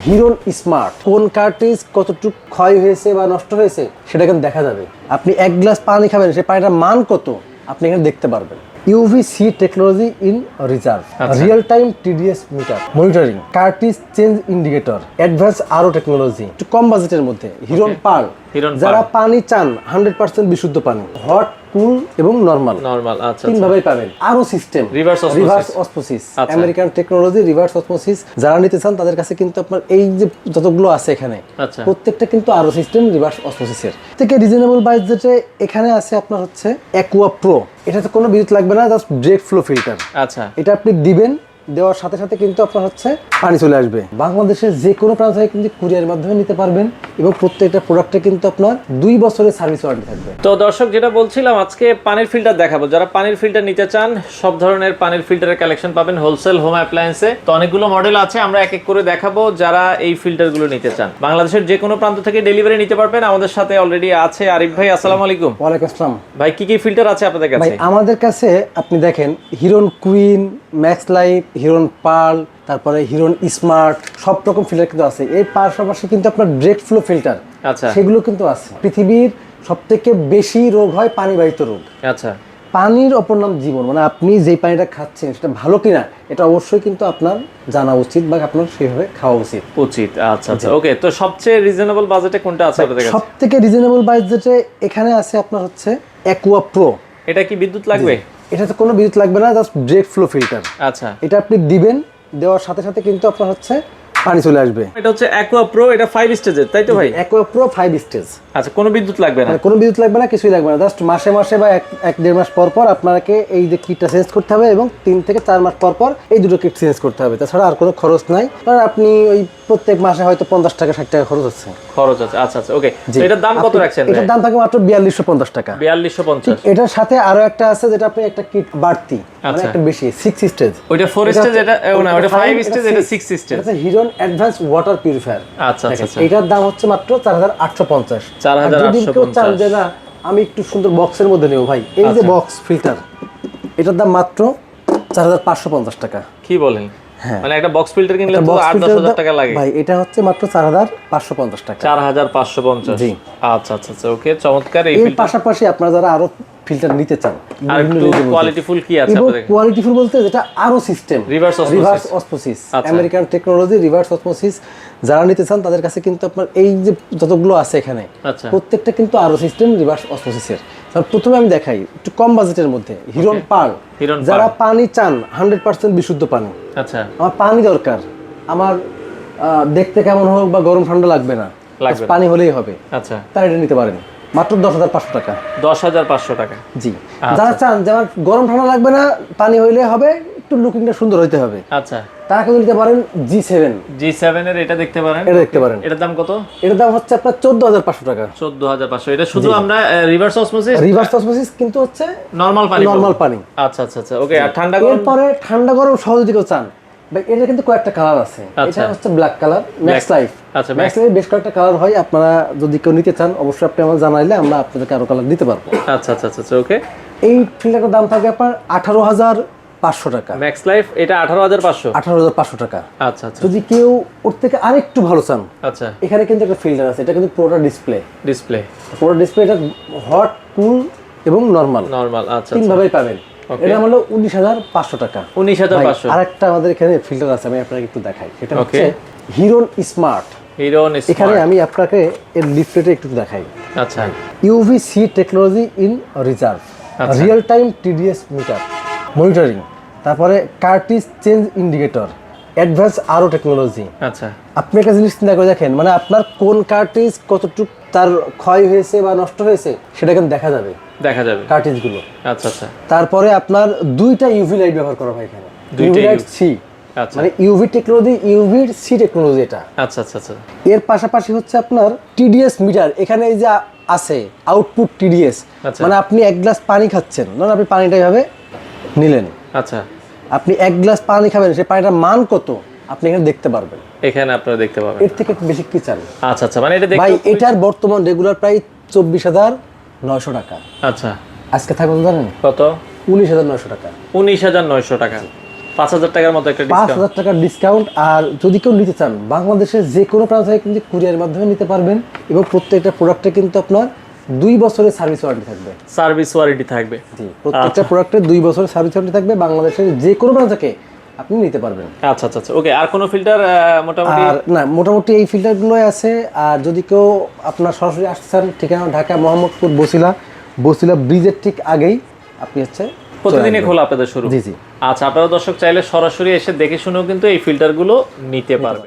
Hiron smart কোন cartridge কতটুকু ক্ষয় হয়েছে বা নষ্ট হয়েছে সেটা কিন্তু দেখা যাবে। আপনি এক গ্লাস পানি খাবেন, সেই পানিটার মান কত আপনি এখানে দেখতে পারবেন। UVC technology in reserve, real time TDS metre monitoring, cartridge change indicator, advance আরো টেকনোলজি, একটু কম বাজেটের মধ্যে। হিরোন পার্ল, যারা পানি চান 100% বিশুদ্ধ পানি, হট, কুল এবং নরমাল, আচ্ছা, তিন ভাবেই পাবেন। আরো system reverse osmosis, American technology reverse osmosis, যারা নিতে চান তাদের কাছে কিন্তু আপনার এই যে যতগুলো আছে এখানে প্রত্যেকটা কিন্তু আরো সিস্টেম রিভার্স অসমোসিসের থেকে রিজনেবল বাজেটে এখানে আছে আপনার হচ্ছে অ্যাকুয়া প্রো। এটাতে কোনো বিদ্যুৎ লাগবে না, জাস্ট ডিরেক্ট ফ্লো ফিল্টার। আচ্ছা, এটা আপনি দিবেন, দেওয়ার সাথে সাথে কিন্তু আপনার হচ্ছে পানি চলে আসবে। বাংলাদেশের যে কোনো প্রান্ত থেকে কিন্তু কুরিয়ার মাধ্যমে নিতে পারবেন এবং প্রত্যেকটা প্রোডাক্টে কিন্তু আপনার 2 বছরের সার্ভিস ওয়ারেন্টি থাকবে। তো দর্শক, যেটা বলছিলাম, আজকে পানির ফিল্টার দেখাবো। যারা পানির ফিল্টার নিতে চান সব ধরনের পানির ফিল্টারের কালেকশন পাবেন হোলসেল হোম অ্যাপ্লায়েন্সে। তো অনেকগুলো মডেল আছে, আমরা এক এক করে দেখাবো। যারা এই ফিল্টারগুলো নিতে চান বাংলাদেশের যে কোনো প্রান্ত থেকে ডেলিভারি নিতে পারবেন। আমাদের সাথে অলরেডি আছে আরিফ ভাই। আসসালামু আলাইকুম। ওয়ালাইকুম আসসালাম। ভাই, কি কি ফিল্টার আছে আপনাদের কাছে? ভাই আমাদের কাছে আপনি দেখেন হিরোন কুইন, ম্যাক্স লাইফ, হিরোন পার্ল, তারপরে হিরোন স্মার্ট, সব রকম ফিল্টার কিন্তু আছে। এর পাশাপাশি কিন্তু আপনার ডিরেক্ট ফ্লো ফিল্টার, আচ্ছা, সেগুলো কিন্তু আছে। পৃথিবীর সবথেকে বেশি রোগ হয় পানিবাহিত রোগ। আচ্ছা, পানির অপর নাম জীবন, মানে আপনি যে পানিটা খাচ্ছেন সেটা ভালো কিনা এটা অবশ্যই কিন্তু আপনার জানা উচিত বা আপনার সেভাবে খাওয়া উচিত। আচ্ছা আচ্ছা, ওকে। তো সবচেয়ে রিজনেবল বাজেটে কোনটা আছে আপনাদের কাছে? সবথেকে রিজনেবল বাজেটে এখানে আছে আপনার হচ্ছে অ্যাকুয়া প্রো। এটা কি বিদ্যুৎ লাগবে? এটাতে কোনো বিদ্যুৎ লাগবে না, জাস্ট ডিরেক্ট ফ্লো ফিল্টার। আচ্ছা, এটা আপনি দিবেন, দেওয়ার সাথে সাথে কিন্তু আপনার হচ্ছে পানি চলে আসবে। এটা হচ্ছে অ্যাকুয়া প্রো, এটা 5 স্টেজের, তাই তো ভাই? Aqua pro 5 stage. আচ্ছা, কোনো বিদ্যুৎ লাগবে না? কোনো বিদ্যুৎ লাগবে না, কিছুই লাগবে না। জাস্ট মাসে মাসে বা 1-1.5 মাস পর পর আপনাকে এই যে কিটটা চেঞ্জ করতে হবে এবং 3 থেকে 4 মাস পর পর এই দুটো কিট চেঞ্জ করতে হবে। তাছাড়া আর কোনো খরচ নাই। কারণ আপনি ওই প্রত্যেক মাসে হয়তো 50 টাকা 60 টাকা খরচ হচ্ছে। আচ্ছা আচ্ছা, ওকে। তো এটার দাম কত রাখছেন? এটার দাম থাকে মাত্র 4250 টাকা। 4250। এটার সাথে আরো একটা আছে যেটা আপনি একটা কিট বাড়তি, মানে একটা বেশি 6 স্টেজ। ওইটা 4 স্টেজ, এটা না, ওটা 5 স্টেজ, এটা 6 স্টেজ। এটা হিরোন অ্যাডভান্স ওয়াটার পিউরিফায়ার। আচ্ছা আচ্ছা, এটার দাম হচ্ছে মাত্র 4850। 4850। চান যে না আমি একটু সুন্দর বক্সের মধ্যে নেব, ভাই এই যে বক্স ফিল্টার, এটার দাম মাত্র 4550 টাকা। কি বলেন? হ্যাঁ, মানে একটা বক্স ফিল্টার কিনলে তো 8-10 টাকা লাগে। ভাই এটা হচ্ছে মাত্র 4550 টাকা। 4550। জি, আচ্ছা আচ্ছা, ওকে, চমৎকার। এই পাশাপাশি আপনারা যারা আরো ফিল্টার নিতে চান, আর একটু কোয়ালিটিফুল কি আছে আপনাদের? কোয়ালিটিফুল বলতে যেটা আরো system reverse osmosis, American technology reverse osmosis, যারা নিতে চান তাদের কাছে কিন্তু আপনার এই যে যতগুলো আছে এখানে প্রত্যেকটা কিন্তু আরো সিস্টেম রিভার্স অসমোসিসের। প্রথমে আমি দেখাই একটু কম বাজেটের মধ্যে হিরোন পার্ল, যারা পানি চান 100% বিশুদ্ধ পানি। আচ্ছা, আমার পানি দরকার, আমার দেখতে কেমন হোক বা গরম ঠান্ডা লাগবে না, পানি হলেই হবে। আচ্ছা, তারা এটা নিতে পারেন মাত্র 10500 টাকা। 10500 টাকা। জি, যারা চান যে আমার গরম ঠান্ডা লাগবে না, পানি হইলে হবে, একটু লুকিংটা সুন্দর হইতে হবে, আচ্ছা, তারা কিন্তু নিতে পারেন G7 এর। এটা দেখতে পারেন, এটা দেখতে পারেন। এটার দাম কত? এটার দাম হচ্ছে আপনার 14500 টাকা। 14500। এটা শুধু আমরা রিভার্স অসমোসিস কিন্তু হচ্ছে নরমাল পানি। আচ্ছা আচ্ছা আচ্ছা, ওকে। আর ঠান্ডা গরম? এরপরে ঠান্ডা গরম সহজে কেউ চান, এটা কিন্তু কয়েকটা কালার আছে। এটা হচ্ছে ব্ল্যাক কালার, ম্যাক্স লাইফ। আচ্ছা, ম্যাক্স লাইফ বেশ কয়েকটা কালার হয়। আপনারা যদি কেউ নিতে চান অবশ্যই আপনি আমাকে জানাইলে আমরা আপনাদেরকে আরো কালার দিতে পারবো। আচ্ছা আচ্ছা আচ্ছা, ওকে। এই ফিল্টারের দাম থাকে আপনার 18500 টাকা। ম্যাক্স লাইফ এটা 18500 টাকা। আচ্ছা আচ্ছা, যদি কেউ ওর থেকে আরেকটু ভালো চান, আচ্ছা, এখানে কিন্তু একটা ফিল্টার আছে। এটা কিন্তু পুরোটা ডিসপ্লে, এটা হট, কুল এবং নরমাল। আচ্ছা, তিন ভাবেই পাবেন। এটা হলো 19500 টাকা। 19500। আরেকটা আমাদের এখানে ফিল্টার আছে, আমি আপনাকে একটু দেখাই। এটা হচ্ছে হিরোন স্মার্ট। এখানে আমি আপনাকে এর লিফলেটে একটু দেখাই। আচ্ছা, UVC technology in reserve, real time TDS metre monitoring, তারপরে কার্ট্রিজ চেঞ্জ ইন্ডিকেটর, অ্যাডভান্স আরো টেকনোলজি। আচ্ছা, আপনি একটা জিনিস চিন্তা করে দেখেন, মানে আপনার কোন কার্ট্রিজ কতটুকু তার ক্ষয় হয়েছে বা নষ্ট হয়েছে সেটা কিন্তু দেখা যাবে কার্ট্রিজ গুলো। আচ্ছা আচ্ছা, তারপরে আপনার 2টা ইউভি লাইট ব্যবহার করা হয় এখানে, ইউভি লাইট সি, মানে UV technology, UV C technology এটা। আচ্ছা আচ্ছা আচ্ছা, এর পাশাপাশি হচ্ছে আপনার টিডিএস মিটার। এখানে এই যে আছে আউটপুট টিডিএস, মানে আপনি 1 গ্লাস পানি খাচ্ছেন, না আপনি পানিটা এইভাবে নিলেন, আচ্ছা, আপনি 1 গ্লাস পানি খাবেন, সেই পানিটার মান কত আপনি এখানে দেখতে পারবেন। এখানে আপনারা দেখতে পাবেন। এর থেকে বেশি কি চান? আচ্ছা আচ্ছা, মানে এটা দেখতে ভাই এটার বর্তমান রেগুলার প্রাইস 24900 টাকা। আচ্ছা, আজকে থাকবে জানেন কত? 19900 টাকা। 19900 টাকা। 5,000 টাকার মতো একটা ডিসকাউন্ট, 5,000 টাকার ডিসকাউন্ট। আর যদি কেউ নিতে চান বাংলাদেশের যে কোনো প্রান্ত থেকে কিন্তু কুরিয়ারের মাধ্যমে নিতে পারবেন, এবং প্রত্যেকটা প্রোডাক্টে কিন্তু আপনার 2 বছরের সার্ভিস ওয়ারেন্টি থাকবে। সার্ভিস ওয়ারেন্টি থাকবে, জি, প্রত্যেকটা প্রোডাক্টে 2 বছরের সার্ভিস ওয়ারেন্টি থাকবে, বাংলাদেশের যে কোনো প্রান্ত থেকে আপনি নিতে পারবেন। আচ্ছা আচ্ছা আচ্ছা, ওকে। আর কোনো ফিল্টার মোটামুটি? আর না, মোটামুটি এই ফিল্টারগুলোই আছে। আর যদি কেউ আপনার সরাসরি আসছেন, ঠিকানা ঢাকা মোহাম্মদপুর বসিলা ব্রিজের ঠিক আগেই, আপনি হচ্ছে প্রতিদিনই খোলা আপনাদের শুরু? জি জি। আচ্ছা, আপনারা দর্শক চাইলে সরাসরি এসে দেখে শুনেও কিন্তু এই ফিল্টারগুলো নিতে পারবে।